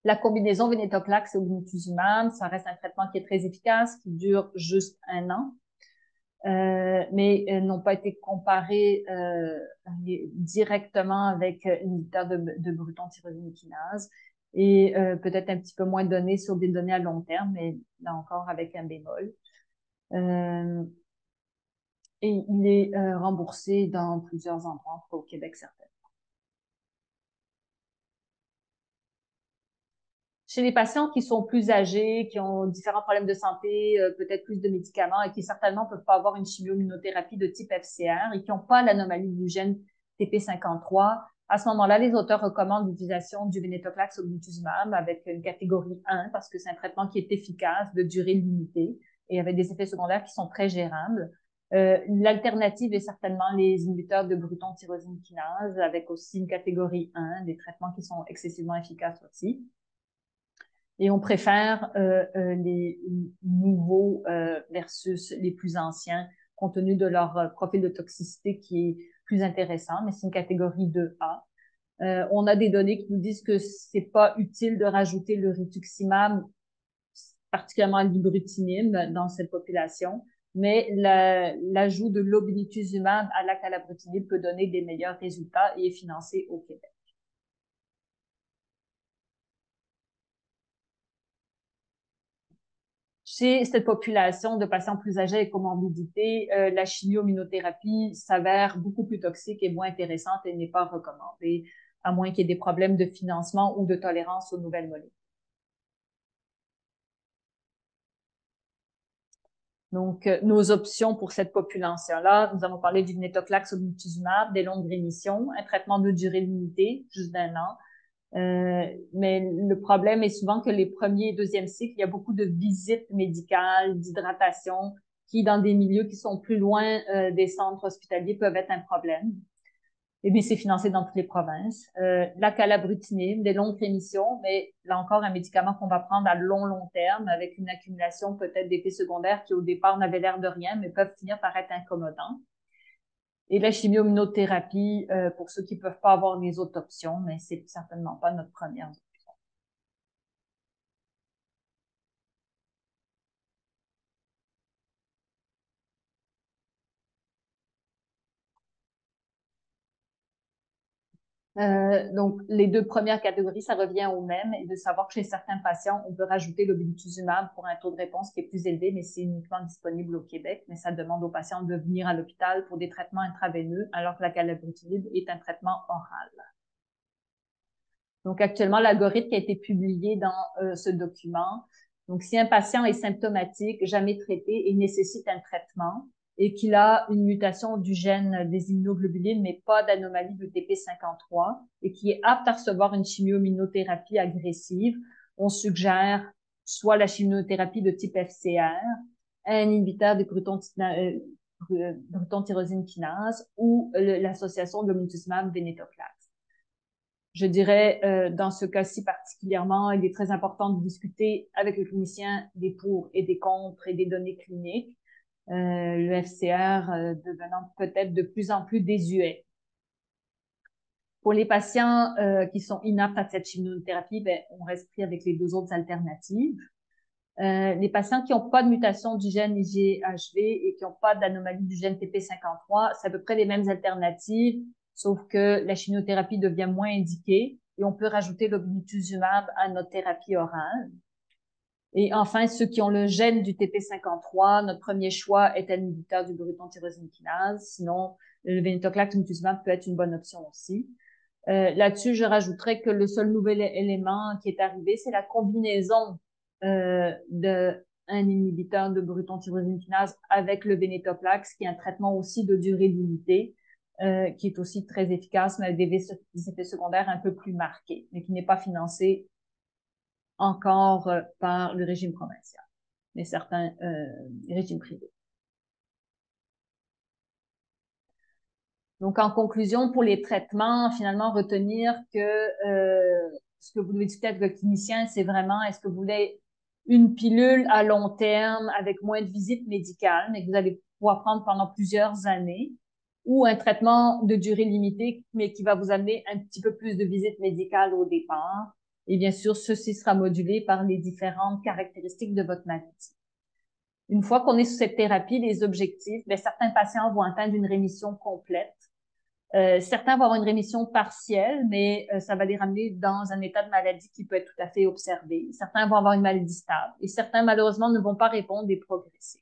La combinaison venetoclax et obinutuzumab, ça reste un traitement qui est très efficace, qui dure juste 1 an, mais n'ont pas été comparés directement avec l'inhibiteur de Bruton tyrosine kinase et peut-être un petit peu moins donné sur des données à long terme, mais là encore avec un bémol. Et il est remboursé dans plusieurs endroits, au Québec certainement. Chez les patients qui sont plus âgés, qui ont différents problèmes de santé, peut-être plus de médicaments et qui certainement peuvent pas avoir une chimioimmunothérapie de type FCR et qui n'ont pas l'anomalie du gène TP53, à ce moment-là, les auteurs recommandent l'utilisation du venetoclax obinutuzumab avec une catégorie 1 parce que c'est un traitement qui est efficace, de durée limitée et avec des effets secondaires qui sont très gérables. L'alternative est certainement les inhibiteurs de Bruton tyrosine kinase avec aussi une catégorie 1, des traitements qui sont excessivement efficaces aussi. Et on préfère les nouveaux versus les plus anciens, compte tenu de leur profil de toxicité qui est plus intéressant, mais c'est une catégorie 2A. On a des données qui nous disent que c'est pas utile de rajouter le rituximab, particulièrement l'ibrutinib, dans cette population, mais l'ajout de l'obinutuzumab à l'acalabrutinib peut donner des meilleurs résultats et est financé au Québec. Chez cette population de patients plus âgés et comorbidité, la chimio-immunothérapie s'avère beaucoup plus toxique et moins intéressante et n'est pas recommandée, à moins qu'il y ait des problèmes de financement ou de tolérance aux nouvelles molécules. Donc, nos options pour cette population-là, nous avons parlé du venetoclax obinutuzumab, des longues rémissions, un traitement de durée limitée, juste d'1 an. Mais le problème est souvent que les premiers et deuxièmes cycles, il y a beaucoup de visites médicales, d'hydratation, qui, dans des milieux qui sont plus loin des centres hospitaliers, peuvent être un problème. Et bien, c'est financé dans toutes les provinces. L'acalabrutinib, des longues rémissions, mais là encore, un médicament qu'on va prendre à long terme avec une accumulation peut-être d'effets secondaires qui, au départ, n'avaient l'air de rien, mais peuvent finir par être incommodants. Et la chimio-immunothérapie, pour ceux qui peuvent pas avoir les autres options, mais c'est certainement pas notre première option. Donc, les deux premières catégories, ça revient au même, et de savoir que chez certains patients, on peut rajouter l'obinutuzumab pour un taux de réponse qui est plus élevé, mais c'est uniquement disponible au Québec, mais ça demande aux patients de venir à l'hôpital pour des traitements intraveineux, alors que l'acalabrutinib est un traitement oral. Donc, actuellement, l'algorithme qui a été publié dans ce document. Donc, si un patient est symptomatique, jamais traité et nécessite un traitement, et qu'il a une mutation du gène des immunoglobulines, mais pas d'anomalie de TP53, et qui est apte à recevoir une chimio-immunothérapie agressive, on suggère soit la chimiothérapie de type FCR, un inhibiteur de Bruton tyrosine kinase ou l'association de l'obinutuzumab venetoclax. Je dirais, dans ce cas-ci particulièrement, il est très important de discuter avec le clinicien des pour et des contre et des données cliniques. le FCR devenant peut-être de plus en plus désuet. Pour les patients qui sont inaptes à cette chimiothérapie, ben, on reste pris avec les deux autres alternatives. Les patients qui n'ont pas de mutation du gène IGHV et qui n'ont pas d'anomalie du gène TP53, c'est à peu près les mêmes alternatives, sauf que la chimiothérapie devient moins indiquée et on peut rajouter l'obinutuzumab à notre thérapie orale. Et enfin, ceux qui ont le gène du TP53, notre premier choix est un inhibiteur du bruton tyrosine kinase. Sinon, le venetoclax mutusimab peut être une bonne option aussi. Là-dessus, je rajouterais que le seul nouvel élément qui est arrivé, c'est la combinaison d'un inhibiteur de bruton tyrosine kinase avec le venetoclax, qui est un traitement aussi de durée limitée, qui est aussi très efficace, mais avec des effets secondaires un peu plus marqués, mais qui n'est pas financé encore par le régime provincial, mais certains régimes privés. Donc, en conclusion, pour les traitements, finalement, retenir que ce que vous devez discuter avec votre clinicien, c'est vraiment, est-ce que vous voulez une pilule à long terme avec moins de visites médicales, mais que vous allez pouvoir prendre pendant plusieurs années, ou un traitement de durée limitée, mais qui va vous amener un petit peu plus de visites médicales au départ. Et bien sûr, ceci sera modulé par les différentes caractéristiques de votre maladie. Une fois qu'on est sous cette thérapie, les objectifs, bien, certains patients vont atteindre une rémission complète. Certains vont avoir une rémission partielle, mais ça va les ramener dans un état de maladie qui peut être tout à fait observé. Certains vont avoir une maladie stable et certains, malheureusement, ne vont pas répondre et progresser.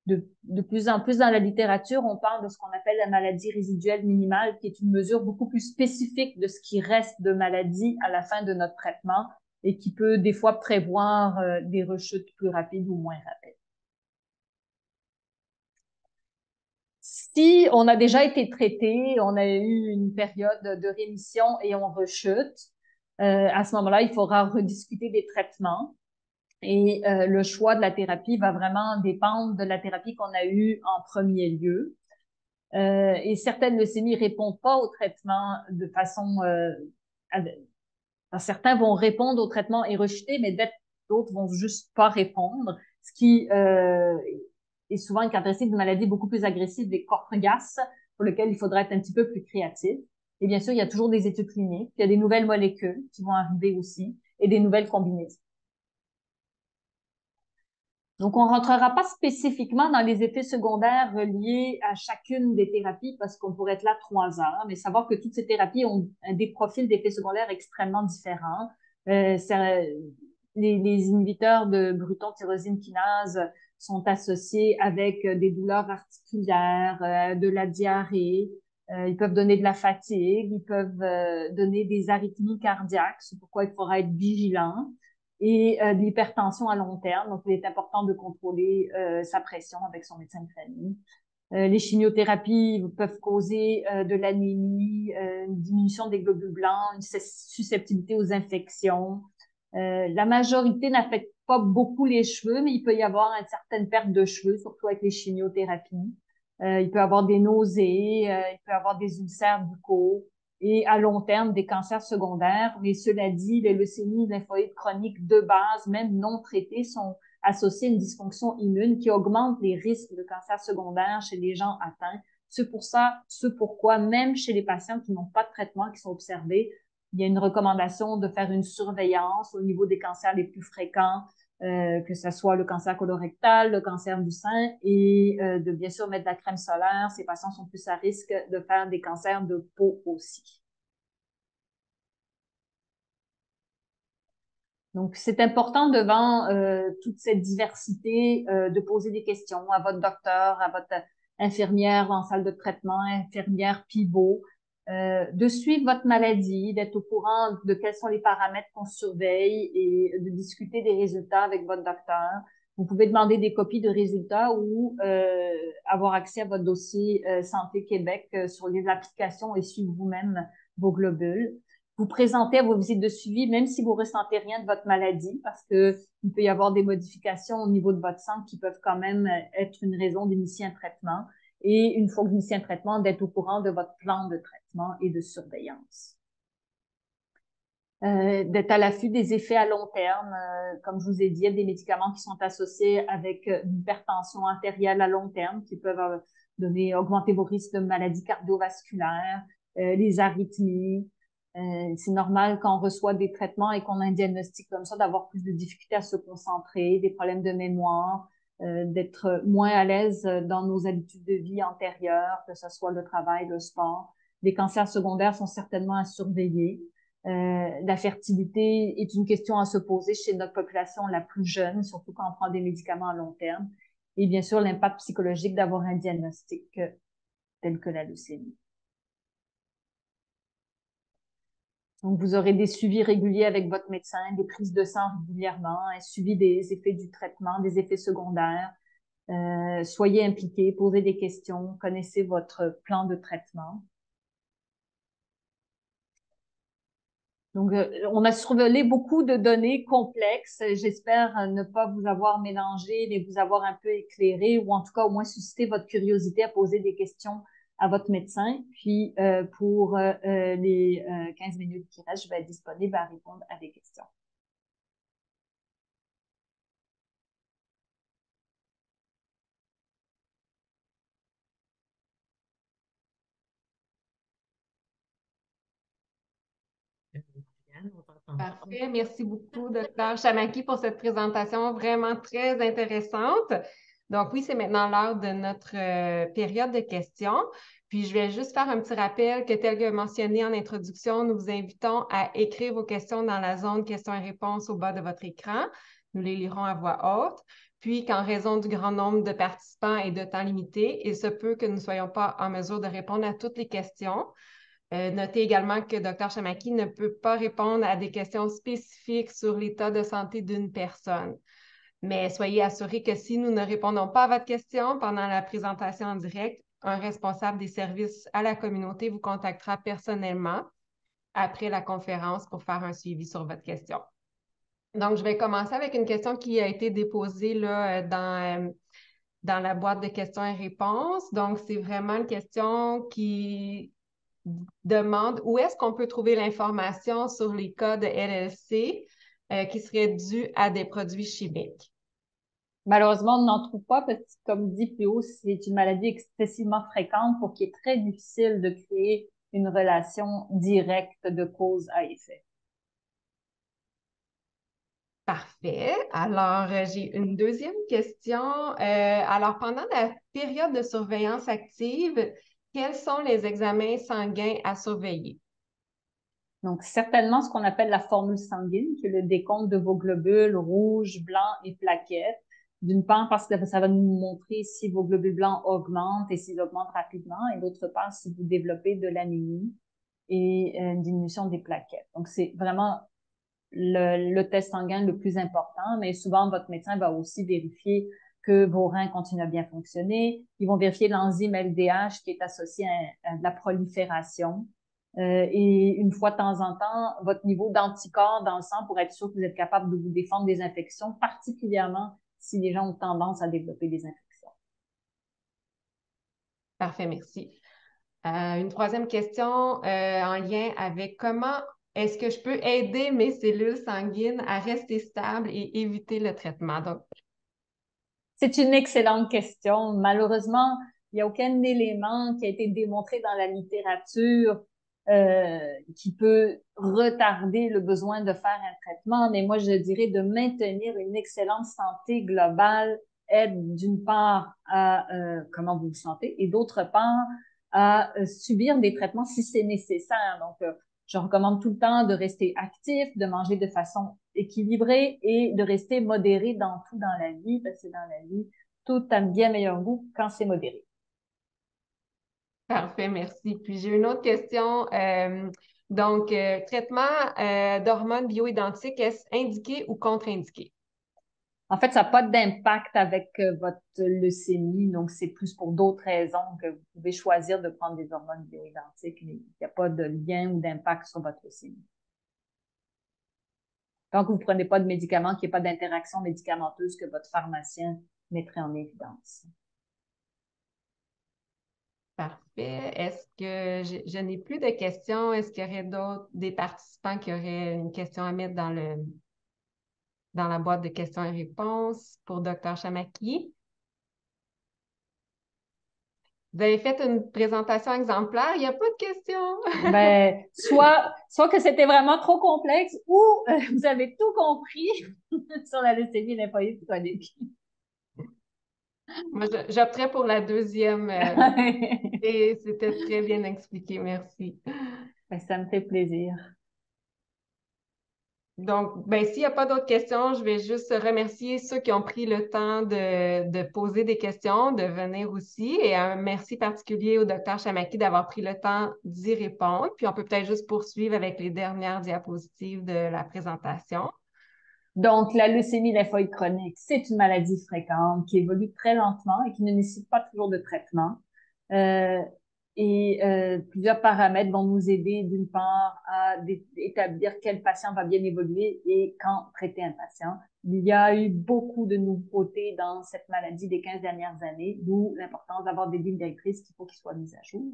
De plus en plus dans la littérature, on parle de ce qu'on appelle la maladie résiduelle minimale, qui est une mesure beaucoup plus spécifique de ce qui reste de maladie à la fin de notre traitement et qui peut des fois prévoir des rechutes plus rapides ou moins rapides. Si on a déjà été traité, on a eu une période de rémission et on rechute, à ce moment-là, il faudra rediscuter des traitements. Et le choix de la thérapie va vraiment dépendre de la thérapie qu'on a eue en premier lieu. Et certaines leucémies répondent pas au traitement de façon... certains vont répondre au traitement et rejeter, mais d'autres vont juste pas répondre, ce qui est souvent une caractéristique d'une maladie beaucoup plus agressive des corpus, pour lequel il faudra être un petit peu plus créatif. Et bien sûr, il y a toujours des études cliniques, il y a des nouvelles molécules qui vont arriver aussi, et des nouvelles combinaisons. Donc, on rentrera pas spécifiquement dans les effets secondaires reliés à chacune des thérapies parce qu'on pourrait être là 3 heures, mais savoir que toutes ces thérapies ont des profils d'effets secondaires extrêmement différents. Les inhibiteurs de bruton tyrosine kinase sont associés avec des douleurs articulaires, de la diarrhée. Ils peuvent donner de la fatigue, ils peuvent donner des arythmies cardiaques, c'est pourquoi il faudra être vigilant, et de l'hypertension à long terme. Donc, il est important de contrôler sa pression avec son médecin de famille. Les chimiothérapies peuvent causer de l'anémie, une diminution des globules blancs, une susceptibilité aux infections. La majorité n'affecte pas beaucoup les cheveux, mais il peut y avoir une certaine perte de cheveux, surtout avec les chimiothérapies. Il peut y avoir des nausées, il peut y avoir des ulcères buccaux et à long terme des cancers secondaires. Mais cela dit, les leucémies lymphoïdes chroniques de base, même non traitées, sont associées à une dysfonction immune qui augmente les risques de cancer secondaire chez les gens atteints. Ce pourquoi, même chez les patients qui n'ont pas de traitement, qui sont observés, il y a une recommandation de faire une surveillance au niveau des cancers les plus fréquents, que ce soit le cancer colorectal, le cancer du sein, et de bien sûr mettre de la crème solaire. Ces patients sont plus à risque de faire des cancers de peau aussi. Donc, c'est important devant toute cette diversité de poser des questions à votre docteur, à votre infirmière en salle de traitement, infirmière pivot, de suivre votre maladie, d'être au courant de quels sont les paramètres qu'on surveille et de discuter des résultats avec votre docteur. Vous pouvez demander des copies de résultats ou avoir accès à votre dossier Santé Québec sur les applications et suivre vous-même vos globules. Vous présentez à vos visites de suivi, même si vous ressentez rien de votre maladie, parce que il peut y avoir des modifications au niveau de votre sang qui peuvent quand même être une raison d'initier un traitement. Et une fois que vous initiez un traitement, d'être au courant de votre plan de traitement et de surveillance. d'être à l'affût des effets à long terme. Comme je vous ai dit, il y a des médicaments qui sont associés avec une hypertension artérielle à long terme qui peuvent augmenter vos risques de maladies cardiovasculaires, les arythmies. C'est normal quand on reçoit des traitements et qu'on a un diagnostic comme ça, d'avoir plus de difficultés à se concentrer, des problèmes de mémoire, d'être moins à l'aise dans nos habitudes de vie antérieures, que ce soit le travail, le sport. Les cancers secondaires sont certainement à surveiller. La fertilité est une question à se poser chez notre population la plus jeune, surtout quand on prend des médicaments à long terme. Et bien sûr, l'impact psychologique d'avoir un diagnostic tel que la leucémie. Donc, vous aurez des suivis réguliers avec votre médecin, des prises de sang régulièrement, un suivi des effets du traitement, des effets secondaires. Soyez impliqués, posez des questions, connaissez votre plan de traitement. Donc, on a survolé beaucoup de données complexes. J'espère ne pas vous avoir mélangé, mais vous avoir un peu éclairé ou en tout cas au moins susciter votre curiosité à poser des questions à votre médecin. Puis, pour les 15 minutes qui restent, je vais être disponible à répondre à des questions. Parfait. Merci beaucoup, Dr. Chamaki, pour cette présentation vraiment très intéressante. Donc oui, c'est maintenant l'heure de notre période de questions. Puis je vais juste faire un petit rappel que tel que mentionné en introduction, nous vous invitons à écrire vos questions dans la zone questions et réponses au bas de votre écran. Nous les lirons à voix haute. Puis qu'en raison du grand nombre de participants et de temps limité, il se peut que nous ne soyons pas en mesure de répondre à toutes les questions. Notez également que Dr. Chamaki ne peut pas répondre à des questions spécifiques sur l'état de santé d'une personne. Mais soyez assurés que si nous ne répondons pas à votre question pendant la présentation en direct, un responsable des services à la communauté vous contactera personnellement après la conférence pour faire un suivi sur votre question. Donc, je vais commencer avec une question qui a été déposée là, dans la boîte de questions et réponses. Donc, c'est vraiment une question qui demande où est-ce qu'on peut trouver l'information sur les cas de LLC qui seraient dus à des produits chimiques. Malheureusement, on n'en trouve pas parce que, comme dit plus haut, c'est une maladie excessivement fréquente pour qu'il est très difficile de créer une relation directe de cause à effet. Parfait. Alors, j'ai une deuxième question. Alors, pendant la période de surveillance active, quels sont les examens sanguins à surveiller? Donc, certainement ce qu'on appelle la formule sanguine, qui est le décompte de vos globules rouges, blancs et plaquettes. D'une part, parce que ça va nous montrer si vos globules blancs augmentent et s'ils augmentent rapidement, et d'autre part, si vous développez de l'anémie et une diminution des plaquettes. Donc, c'est vraiment le test sanguin le plus important, mais souvent, votre médecin va aussi vérifier que vos reins continuent à bien fonctionner. Ils vont vérifier l'enzyme LDH qui est associée à de la prolifération. Et une fois de temps en temps, votre niveau d'anticorps dans le sang pour être sûr que vous êtes capable de vous défendre des infections, particulièrement si les gens ont tendance à développer des infections. Parfait, merci. Une troisième question en lien avec comment est-ce que je peux aider mes cellules sanguines à rester stables et éviter le traitement? Donc, C'est une excellente question. Malheureusement, il n'y a aucun élément qui a été démontré dans la littérature qui peut retarder le besoin de faire un traitement. Mais moi, je dirais de maintenir une excellente santé globale aide d'une part à comment vous vous sentez et d'autre part à subir des traitements si c'est nécessaire. Donc, je recommande tout le temps de rester actif, de manger de façon équilibrée et de rester modéré dans tout dans la vie, parce que dans la vie, tout a bien meilleur goût quand c'est modéré. parfait, merci. Puis j'ai une autre question. Traitement d'hormones bioidentiques, est-ce indiqué ou contre-indiqué? En fait, ça n'a pas d'impact avec votre leucémie, donc c'est plus pour d'autres raisons que vous pouvez choisir de prendre des hormones bioidentiques, mais il n'y a pas de lien ou d'impact sur votre leucémie. Tant que vous ne prenez pas de médicaments, qu'il n'y ait pas d'interaction médicamenteuse que votre pharmacien mettrait en évidence. Parfait. Est-ce que je n'ai plus de questions? Est-ce qu'il y aurait des participants qui auraient une question à mettre dans la boîte de questions et réponses pour Dr. Chamaki? Vous avez fait une présentation exemplaire, il n'y a pas de questions. Ben, soit que c'était vraiment trop complexe ou vous avez tout compris sur la leucémie lymphoïde chronique. Moi, j'opterais pour la deuxième et c'était très bien expliqué, merci. Ben, ça me fait plaisir. Donc, ben, s'il n'y a pas d'autres questions, je vais juste remercier ceux qui ont pris le temps de poser des questions, de venir aussi. Et un merci particulier au docteur Chamaki d'avoir pris le temps d'y répondre. Puis on peut peut-être juste poursuivre avec les dernières diapositives de la présentation. Donc, la leucémie lymphoïde chronique, c'est une maladie fréquente qui évolue très lentement et qui ne nécessite pas toujours de traitement. Euh, Plusieurs paramètres vont nous aider, d'une part, à établir quel patient va bien évoluer et quand traiter un patient. Il y a eu beaucoup de nouveautés dans cette maladie des 15 dernières années, d'où l'importance d'avoir des lignes directrices qu'il faut qu'ils soient mises à jour.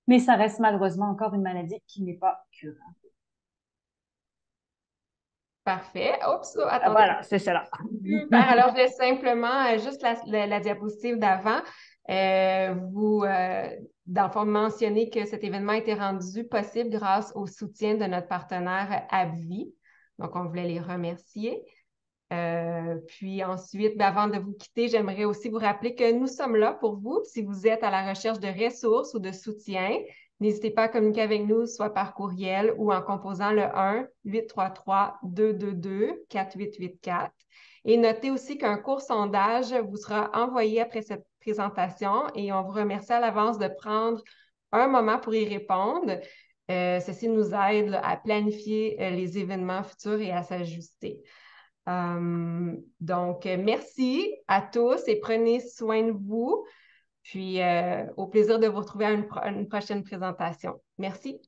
Mais ça reste malheureusement encore une maladie qui n'est pas curable. Parfait. Oups, oh, attendez. Voilà, c'est cela. Super. Alors, je laisse simplement juste la diapositive d'avant. Dans le fond, mentionner que cet événement a été rendu possible grâce au soutien de notre partenaire AbbVie. Donc, on voulait les remercier. Puis ensuite, avant de vous quitter, j'aimerais aussi vous rappeler que nous sommes là pour vous. Si vous êtes à la recherche de ressources ou de soutien, n'hésitez pas à communiquer avec nous, soit par courriel ou en composant le 1-833-222-4884. Et notez aussi qu'un court sondage vous sera envoyé après cette présentation et on vous remercie à l'avance de prendre un moment pour y répondre. Ceci nous aide à planifier les événements futurs et à s'ajuster. Donc, merci à tous et prenez soin de vous. Puis, au plaisir de vous retrouver à une prochaine présentation. Merci.